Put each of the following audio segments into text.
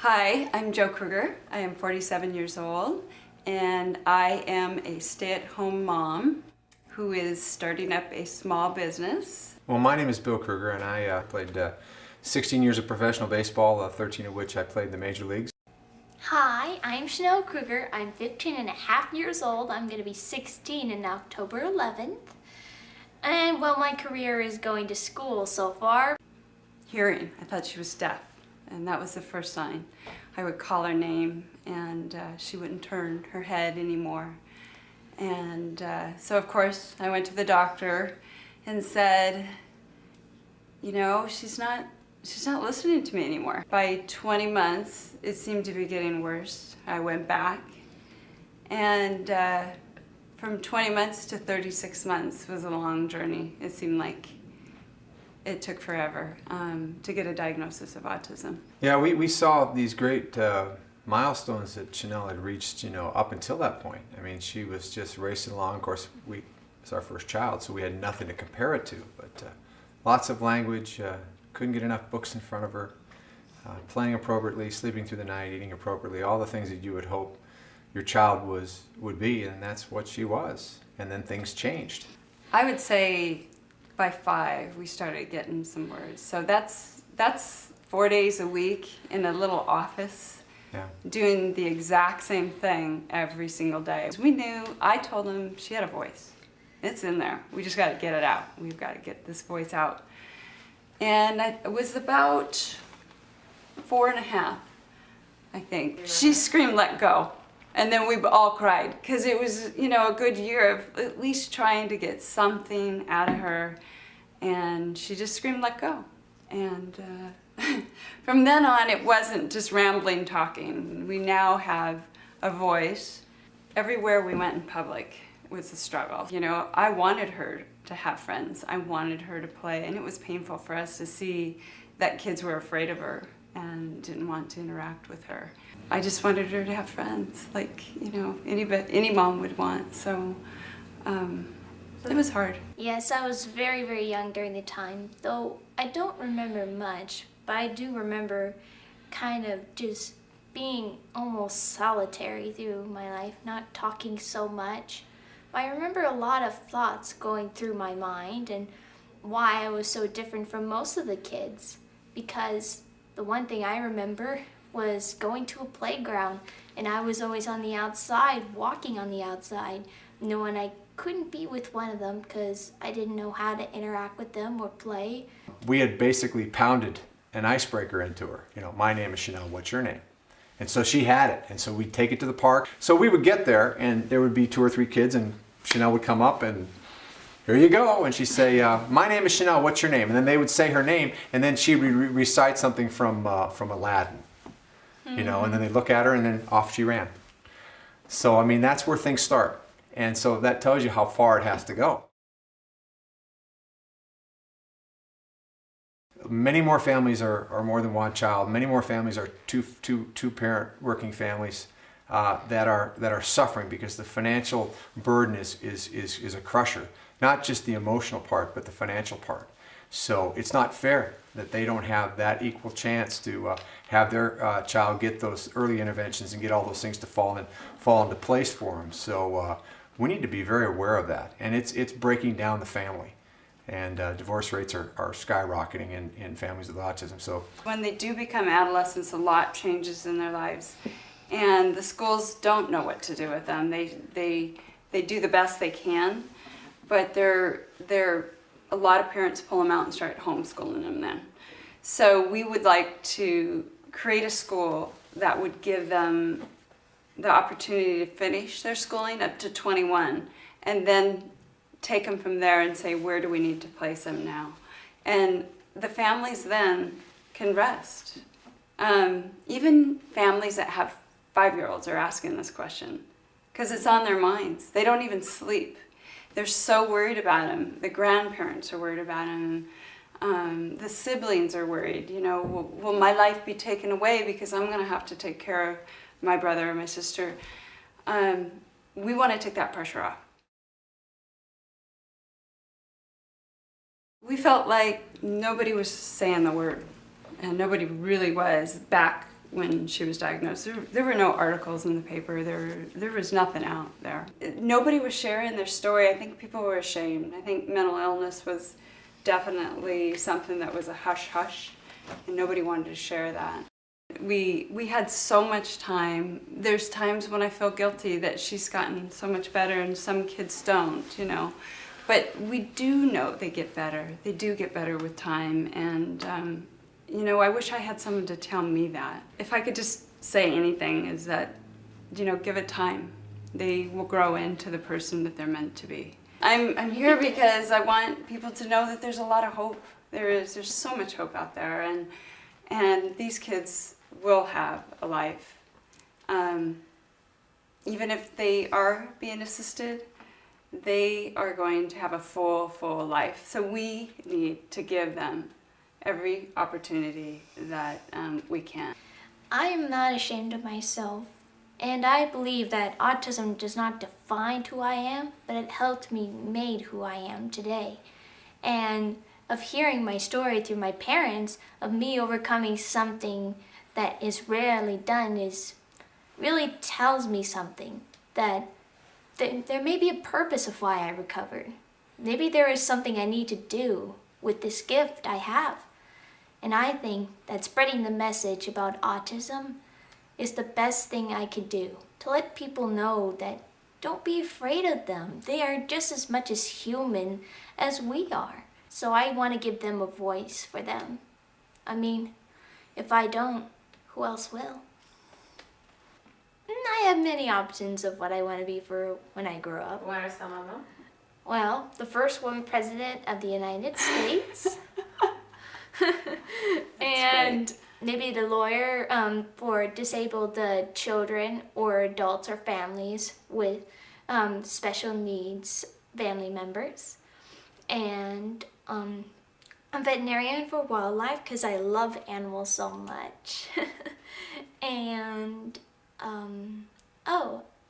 Hi, I'm Jo Kruger. I am 47 years old and I am a stay-at-home mom who is starting up a small business. Well, my name is Bill Kruger and I played 16 years of professional baseball, 13 of which I played in the major leagues. Hi, I'm Chanel Kruger. I'm 15 and a half years old. I'm going to be 16 in October 11th. And well, my career is going to school so far. Hearing. I thought she was deaf, and that was the first sign. I would call her name and she wouldn't turn her head anymore. And so of course I went to the doctor and said, you know, she's not listening to me anymore. By 20 months, it seemed to be getting worse. I went back, and from 20 months to 36 months was a long journey. It seemed like it took forever to get a diagnosis of autism. Yeah, we saw these great milestones that Chanel had reached, you know, up until that point. I mean, she was just racing along. Of course, it was our first child, so we had nothing to compare it to, but lots of language, couldn't get enough books in front of her, playing appropriately, sleeping through the night, eating appropriately, all the things that you would hope your child would be, and that's what she was. And then things changed. I would say by 5 we started getting some words. So that's 4 days a week in a little office. Yeah. Doing the exact same thing every single day. We knew, I told him she had a voice. It's in there. We just got to get it out. We've got to get this voice out. And it was about 4.5, I think. She screamed, "Let go." And then we all cried because it was, you know, a good year of at least trying to get something out of her. And she just screamed, "Let go." And from then on, it wasn't just rambling talking. We now have a voice. Everywhere we went in public was a struggle. You know, I wanted her to have friends. I wanted her to play, and it was painful for us to see that kids were afraid of her and didn't want to interact with her. I just wanted her to have friends, like, you know, any mom would want. So it was hard. Yes, I was very, very young during the time, though I don't remember much, but I do remember kind of just being almost solitary through my life, not talking so much. I remember a lot of thoughts going through my mind and why I was so different from most of the kids, because the one thing I remember was going to a playground and I was always on the outside, walking on the outside, knowing I couldn't be with one of them because I didn't know how to interact with them or play. We had basically pounded an icebreaker into her. You know, "My name is Chanel, what's your name?" And so she had it, and so we'd take it to the park. So we would get there and there would be 2 or 3 kids and Chanel would come up and, "Here you go," and she'd say, "My name is Chanel, what's your name?" And then they would say her name, and then she would recite something from Aladdin. You know, and then they'd look at her and then off she ran. So, I mean, that's where things start. And so that tells you how far it has to go. Many more families are more than one child. Many more families are two parent working families that are suffering because the financial burden is a crusher. Not just the emotional part, but the financial part. So it's not fair that they don't have that equal chance to have their child get those early interventions and get all those things to fall into place for them. So we need to be very aware of that, and it's breaking down the family. And divorce rates are skyrocketing in families with autism. So when they do become adolescents, a lot changes in their lives, and the schools don't know what to do with them. They do the best they can, but a lot of parents pull them out and start homeschooling them then. So we would like to create a school that would give them the opportunity to finish their schooling up to 21, and then take them from there and say, where do we need to place them now? And the families then can rest. Even families that have 5-year-olds are asking this question because it's on their minds. They don't even sleep. They're so worried about him. The grandparents are worried about him. The siblings are worried. You know, will my life be taken away because I'm going to have to take care of my brother or my sister? We want to take that pressure off. We felt like nobody was saying the word, and nobody really was back when she was diagnosed. There were no articles in the paper. There was nothing out there. Nobody was sharing their story. I think people were ashamed. I think mental illness was definitely something that was a hush-hush, and nobody wanted to share that. We had so much time. There's times when I feel guilty that she's gotten so much better and some kids don't, you know. But we do know they get better. They do get better with time, and you know, I wish I had someone to tell me that. If I could just say anything, is that, you know, give it time. They will grow into the person that they're meant to be. I'm here because I want people to know that there's a lot of hope. There's so much hope out there, and these kids will have a life. Even if they are being assisted, they are going to have a full life. So we need to give them every opportunity that we can. I am not ashamed of myself, and I believe that autism does not define who I am, but it helped me made who I am today. And of hearing my story through my parents, of me overcoming something that is rarely done, is really tells me something, that there may be a purpose of why I recovered. Maybe there is something I need to do with this gift I have. And I think that spreading the message about autism is the best thing I could do, to let people know that don't be afraid of them. They are just as much as human as we are. So I want to give them a voice for them. I mean, if I don't, who else will? I have many options of what I want to be for when I grow up. What are some of them? Well, the first woman president of the United States. And maybe the lawyer for disabled children or adults or families with special needs family members. And a veterinarian for wildlife because I love animals so much. And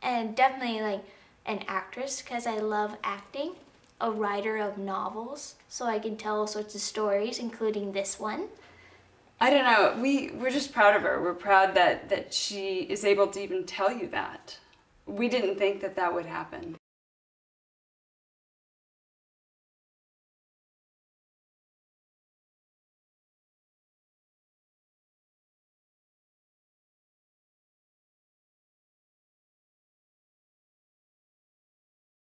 and definitely like an actress because I love acting. A writer of novels so I can tell all sorts of stories, including this one. I don't know, we're just proud of her. We're proud that she is able to even tell you that. We didn't think that would happen.